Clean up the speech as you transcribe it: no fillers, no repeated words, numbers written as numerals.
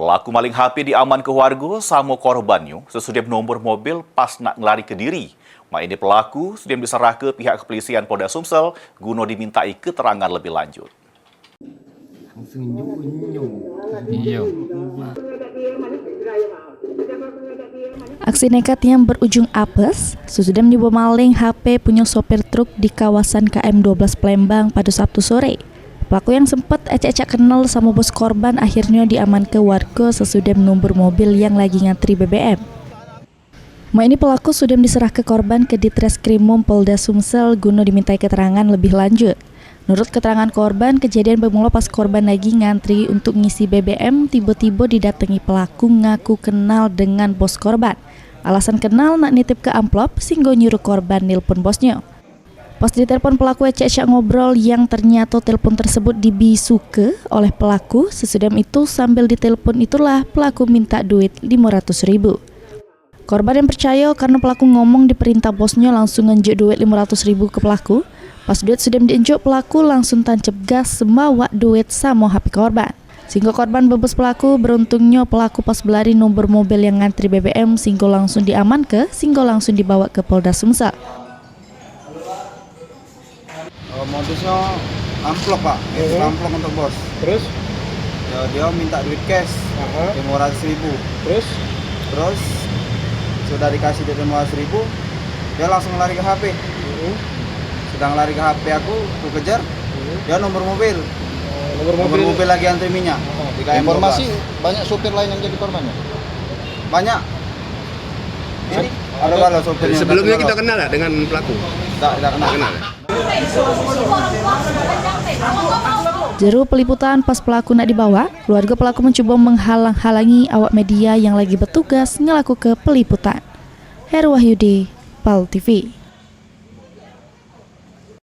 Pelaku maling HP diaman ke warga sama korbannya sesudah nombor mobil pas nak ngelari ke diri. Mak ini pelaku sudah diserah ke pihak kepolisian Polda Sumsel guna dimintai keterangan lebih lanjut. Aksi nekat yang berujung apes sesudah menipu maling HP punya sopir truk di kawasan KM 12 Palembang pada Sabtu sore. Pelaku yang sempat acak-acak kenal sama bos korban akhirnya diaman ke warga sesudah menumbar mobil yang lagi ngantri BBM. Ini pelaku sudah diserah ke korban ke Ditreskrimum Polda Sumsel guna dimintai keterangan lebih lanjut. Menurut keterangan korban, kejadian bermula pas korban lagi ngantri untuk ngisi BBM, tiba-tiba didatangi pelaku ngaku kenal dengan bos korban. Alasan kenal nak nitip ke amplop, sehingga nyuruh korban nelpon bosnya. Pas ditelepon pelaku acak-acak ngobrol yang ternyata telepon tersebut dibisuke oleh pelaku. Sesudah itu sambil ditelepon itulah pelaku minta duit 500.000. Korban yang percaya karena pelaku ngomong diperintah bosnya langsung nganjuk duit 500.000 ke pelaku. Pas duit sudah diinjuk, pelaku langsung tancap gas membawa duit sama HP korban. Sehingga korban bebas pelaku, beruntungnya pelaku pas berlari nomor mobil yang ngantri BBM sehingga langsung diamankan, sehingga langsung dibawa ke Polda Sumsel. Modusnya amplop pak, amplop untuk bos. Terus? Ya, dia minta duit cash 500.000. Terus sudah dikasih duit 500.000, dia langsung lari ke HP. Sedang lari ke HP aku kejar, dia nomor mobil. Nomor mobil lagi antri minyak. Informasi banyak sopir lain yang jadi korbannya? Banyak. Ini ada kalau sopirnya. Sebelumnya kita kenal nggak dengan pelaku? Tidak kenal. Juru peliputan pas pelaku nak dibawa, keluarga pelaku mencoba menghalang-halangi awak media yang lagi bertugas ngelaku ke peliputan. Heru Wahyudi, PAL TV.